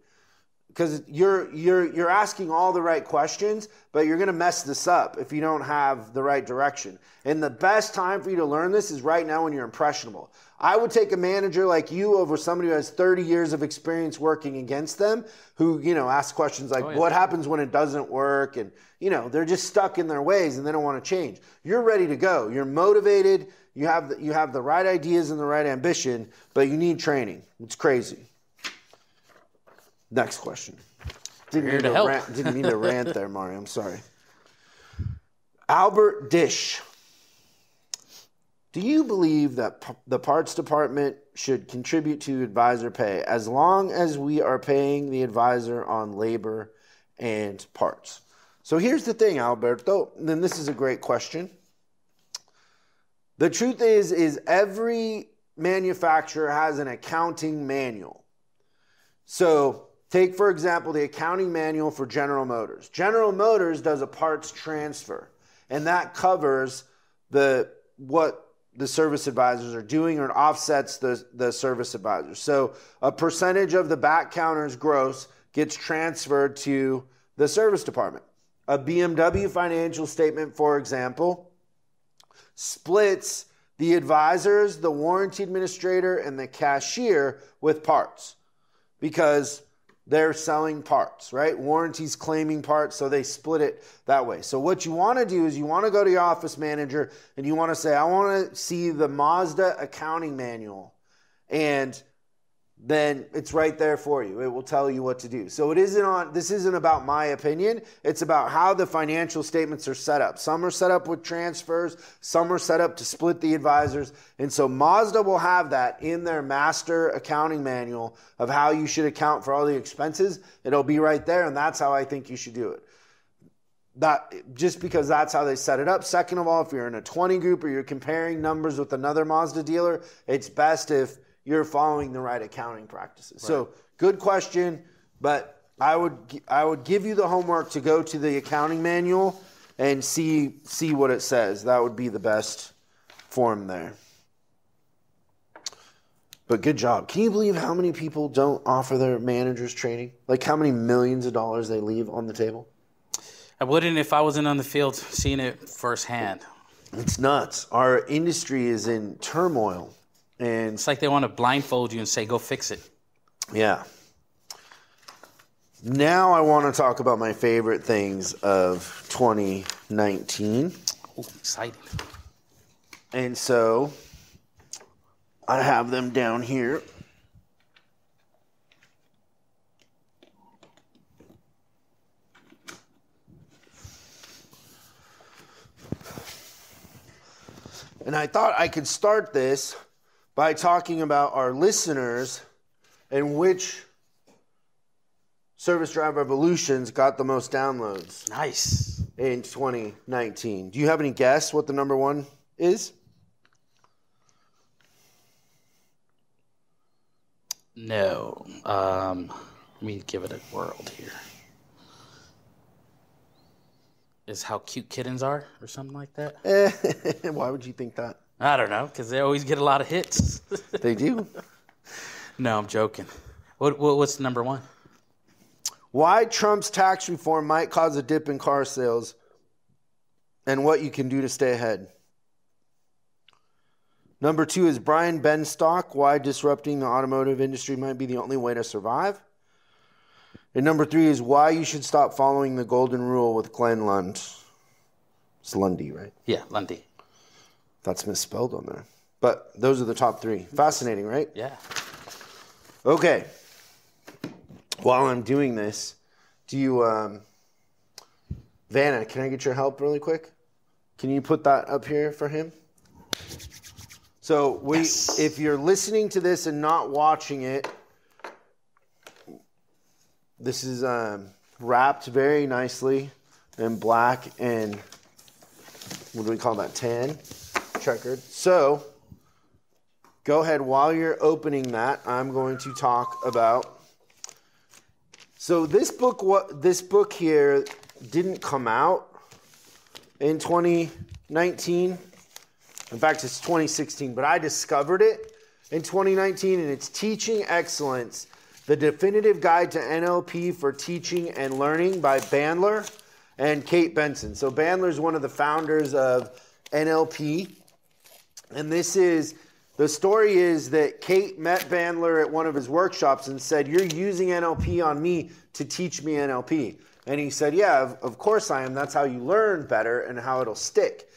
Because you're asking all the right questions, but you're going to mess this up if you don't have the right direction. And the best time for you to learn this is right now when you're impressionable. I would take a manager like you over somebody who has 30 years of experience working against them, who, asks questions like, what happens when it doesn't work? And, they're just stuck in their ways and they don't want to change. You're ready to go. You're motivated. You have the right ideas and the right ambition, but you need training. It's crazy. Next question. Didn't mean to rant there, Mario. I'm sorry. Albert Dish. Do you believe that the parts department should contribute to advisor pay as long as we are paying the advisor on labor and parts? So here's the thing, Alberto, and then this is a great question. The truth is every manufacturer has an accounting manual. So take, for example, the accounting manual for General Motors. General Motors does a parts transfer, and that covers what the service advisors are doing, or it offsets the service advisors. So a percentage of the back counter's gross gets transferred to the service department. A BMW financial statement, for example, splits the advisors, the warranty administrator, and the cashier with parts because they're selling parts, right? Warranty's claiming parts, so they split it that way. So what you want to do is you want to go to your office manager and you want to say, I want to see the Mazda accounting manual. And then it's right there for you. It will tell you what to do. So this isn't about my opinion. It's about how the financial statements are set up. Some are set up with transfers. Some are set up to split the advisors. And so Mazda will have that in their master accounting manual of how you should account for all the expenses. It'll be right there. And that's how I think you should do it. That just because that's how they set it up. Second of all, if you're in a 20 group or you're comparing numbers with another Mazda dealer, it's best if you're following the right accounting practices. Right. So good question, but I would give you the homework to go to the accounting manual and see what it says. That would be the best form there. But good job. Can you believe how many people don't offer their managers training? Like how many millions of dollars they leave on the table? I wouldn't if I wasn't on the field seeing it firsthand. It's nuts. Our industry is in turmoil. And it's like they want to blindfold you and say, go fix it. Yeah. Now I want to talk about my favorite things of 2019. Oh, exciting. And so I have them down here. And I thought I could start this by talking about our listeners and which Service Drive Revolutions got the most downloads. Nice. In 2019. Do you have any guess what the number one is? No. Let me give it a whirl here. Is how cute kittens are or something like that? Why would you think that? I don't know, because they always get a lot of hits. They do. No, I'm joking. What's number one? Why Trump's tax reform might cause a dip in car sales and what you can do to stay ahead. Number two is Brian Benstock, why disrupting the automotive industry might be the only way to survive. And number three is why you should stop following the golden rule with Glenn Lund. It's Lundy, right? Yeah, Lundy. That's misspelled on there. But those are the top three. Fascinating, right? Yeah. Okay. While I'm doing this, do you, Vanna, can I get your help really quick? Can you put that up here for him? So Yes. If you're listening to this and not watching it, this is wrapped very nicely in black and what do we call that? Tan, checkered. So go ahead while you're opening that. I'm going to talk about. So this book here didn't come out in 2019. In fact, it's 2016, but I discovered it in 2019, and it's Teaching Excellence, the Definitive Guide to NLP for Teaching and Learning by Bandler and Kate Benson. So Bandler is one of the founders of NLP, and the story is that Kate met Bandler at one of his workshops and said, "You're using NLP on me to teach me NLP." And he said, "Yeah, of course I am. That's how you learn better and how it'll stick."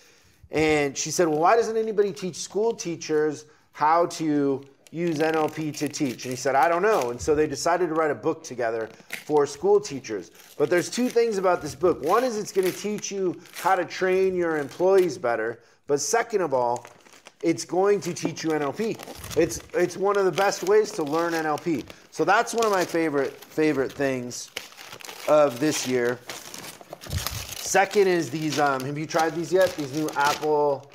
And she said, "Well, why doesn't anybody teach school teachers how to use NLP to teach?" And he said, "I don't know." And so they decided to write a book together for school teachers. But there's two things about this book. One is it's going to teach you how to train your employees better. But second of all, it's going to teach you NLP. It's one of the best ways to learn NLP. So that's one of my favorite things of this year. Second is these, have you tried these yet? These new Apple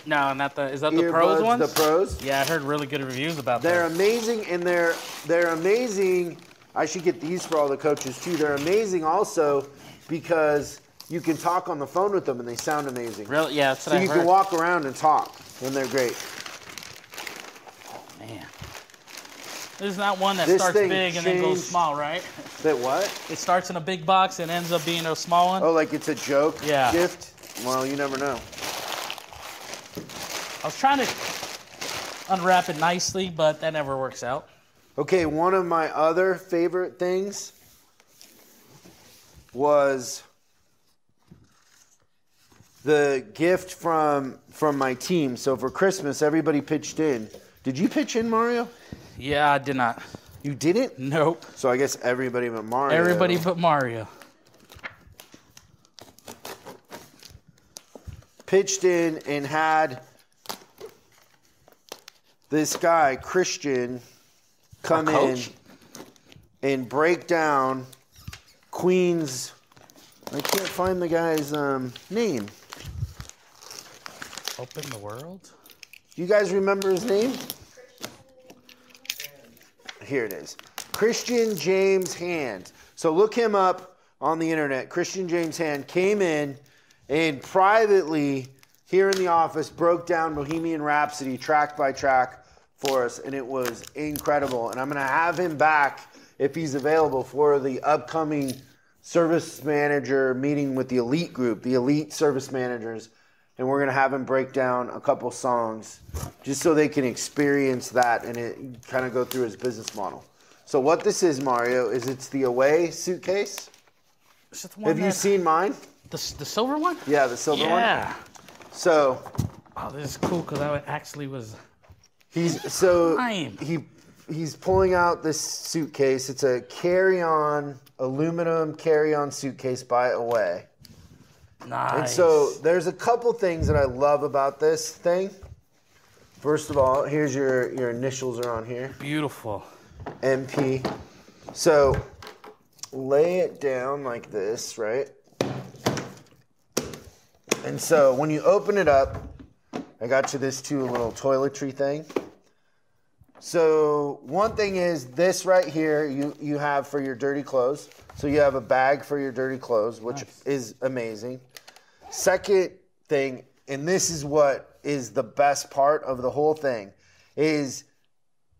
No, not the. Is that the earbuds, pros ones? the Pros. Yeah, I heard really good reviews about They're that. amazing, and they're amazing. I should get these for all the coaches too. They're amazing also because you can talk on the phone with them and they sound amazing. Really? Yeah, that's what So I you heard. can walk around and talk, and they're great. Man. There's not one that This starts thing big and then goes changed- small, right? That what? It starts in a big box and ends up being a small one. Oh, like it's a joke Yeah. gift? Well, you never know. I was trying to unwrap it nicely, but that never works out. Okay, one of my other favorite things was the gift from my team. So for Christmas, everybody pitched in. Did you pitch in, Mario? Yeah, I did not. You didn't? Nope. So I guess everybody but Mario. Everybody but Mario. Pitched in and had this guy, Christian, come in coach? and break down Queen's. I can't find the guy's name. Open the world? Do you guys remember his name? Here it is. Christian James Hand. So look him up on the internet. Christian James Hand came in and privately here in the office broke down Bohemian Rhapsody track by track for us, and it was incredible. And I'm going to have him back if he's available for the upcoming service manager meeting with the elite group, the elite service managers. And we're going to have him break down a couple songs just so they can experience that and it kind of go through his business model. So what this is, Mario, is it's the Away suitcase. Is it the one Have you seen mine? the silver one? Yeah, the silver one. Yeah. So Oh, this is cool because I actually was. he's pulling out this suitcase. It's a carry-on aluminum carry-on suitcase by Away. Nice. And so there's a couple things that I love about this thing. First of all, here's your initials are on here. Beautiful. MP. So lay it down like this, right? And so when you open it up, I got you this too, a little toiletry thing. So one thing is this right here you have for your dirty clothes. So you have a bag for your dirty clothes, which is amazing. Second thing, and this is what is the best part of the whole thing, is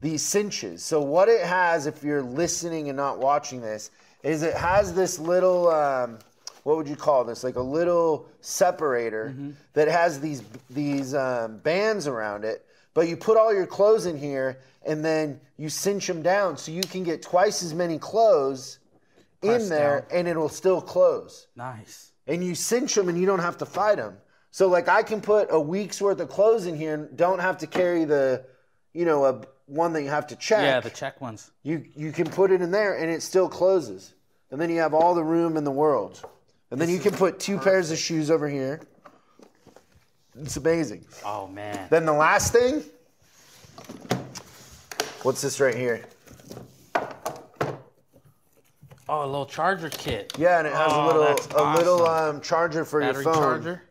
these cinches. So what it has, if you're listening and not watching this, is it has this little, what would you call this? Like a little separator that has these bands around it. But you put all your clothes in here, and then you cinch them down so you can get twice as many clothes in there, and it'll still close. Nice. And you cinch them, and you don't have to fight them. So, like, I can put a week's worth of clothes in here and don't have to carry the, a one that you have to check. Yeah, the check ones. You can put it in there, and it still closes. And then you have all the room in the world. And then you can put two pairs of shoes over here. It's amazing. Oh, man. Then the last thing, what's this right here? Oh, a little charger kit. Yeah, and it has a little charger for Battery your phone. charger.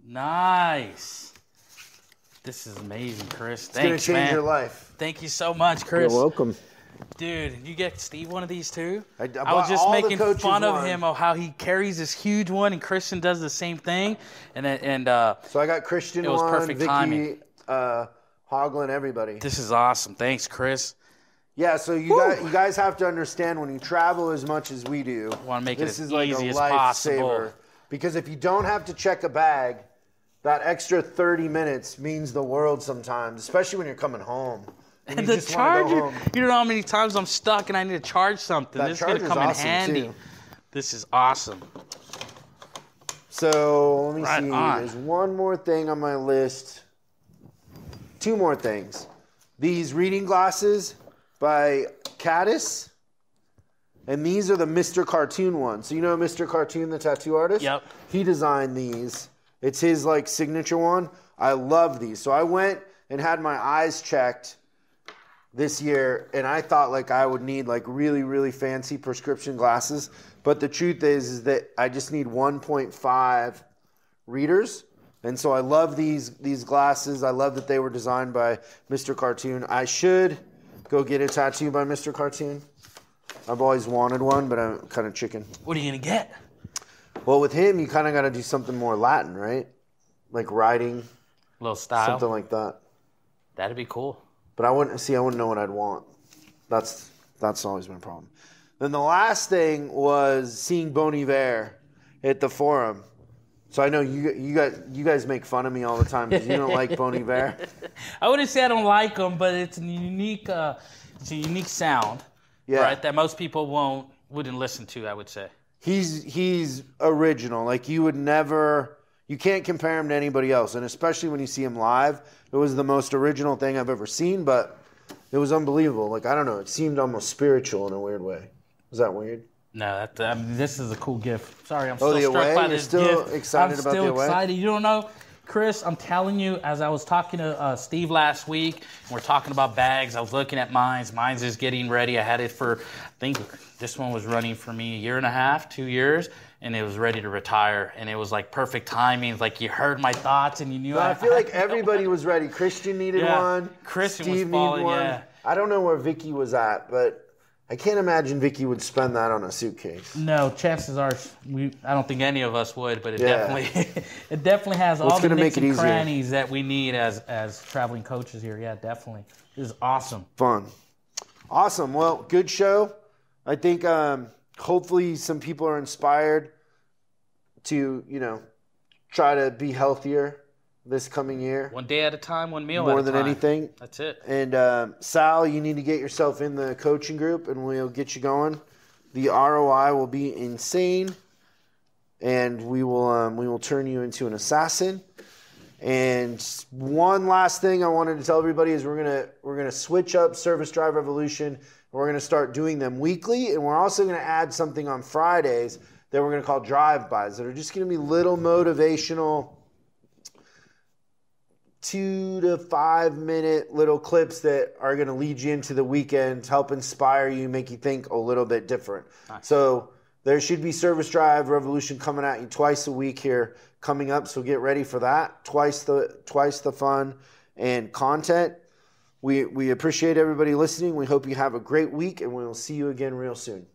Nice. This is amazing, Chris. It's going to change your life. Thank you so much, Chris. You're welcome. Dude, you get Steve one of these too? I was just all making the fun of one. him of how he carries this huge one, and Christian does the same thing. So I got Christian it was one, perfect Vicky, timing. Hoglan, everybody. This is awesome. Thanks, Chris. Yeah, so you guys have to understand when you travel as much as we do, Want to make this it is as like easy a as lifesaver. possible. Because if you don't have to check a bag, that extra 30 minutes means the world sometimes, especially when you're coming home. And the charger, you don't know how many times I'm stuck and I need to charge something. This is going to come in handy. Too. This is awesome. So let me Right see. on. There's one more thing on my list. Two more things. These reading glasses by Caddis. And these are the Mr. Cartoon ones. So you know Mr. Cartoon, the tattoo artist? Yep. He designed these. It's his signature one. I love these. So I went and had my eyes checked this year, and I thought I would need really, really fancy prescription glasses. But the truth is that I just need 1.5 readers. And so I love these glasses. I love that they were designed by Mr. Cartoon. I should go get a tattoo by Mr. Cartoon. I've always wanted one, but I'm kind of chicken. What are you going to get? Well, with him, you kind of got to do something more Latin, right? Like writing. A little style. Something like that. That'd be cool. But I wouldn't know what I'd want. That's always been a problem. Then the last thing was seeing Bon Iver at the Forum. So I know you guys make fun of me all the time because you don't like Bon Iver. I wouldn't say I don't like them, but it's a unique sound, right? That most people wouldn't listen to. I would say he's original. You can't compare him to anybody else, and especially when you see him live. It was the most original thing I've ever seen, but it was unbelievable. I don't know, it seemed almost spiritual in a weird way. Was that weird? No, this is a cool gift. Sorry, I'm still struck Away? by You're this still gift. excited about the Away? I'm still excited. You don't know, Chris, I'm telling you, as I was talking to Steve last week, and we're talking about bags, I was looking at mine. Mine's is getting ready. I had it for, I think this one was running for me 1.5 years, 2 years. And it was ready to retire, and it was perfect timing. You heard my thoughts, and you knew. I feel like everybody was ready. Christian needed one. Christian Steve was falling, needed one. yeah. I don't know where Vicky was at, but I can't imagine Vicky would spend that on a suitcase. No, chances are, I don't think any of us would, but it definitely has all the nooks and crannies that we need as traveling coaches here. Yeah, definitely. This is awesome. Fun. Awesome. Well, good show. I think hopefully some people are inspired to, try to be healthier this coming year. One day at a time, one meal More at a than time. anything. That's it. And Sal, you need to get yourself in the coaching group, and we'll get you going. The ROI will be insane, and we will turn you into an assassin. And one last thing I wanted to tell everybody is we're gonna switch up Service Drive Revolution. We're gonna start doing them weekly, and we're also gonna add something on Fridays that we're gonna call drive-bys that are just gonna be little motivational 2 to 5 minute little clips that are going to lead you into the weekend, help inspire you, make you think a little bit different. Nice. So there should be Service Drive Revolution coming at you twice a week here coming up. So get ready for that. Twice the fun and content. We appreciate everybody listening. We hope you have a great week, and we'll see you again real soon.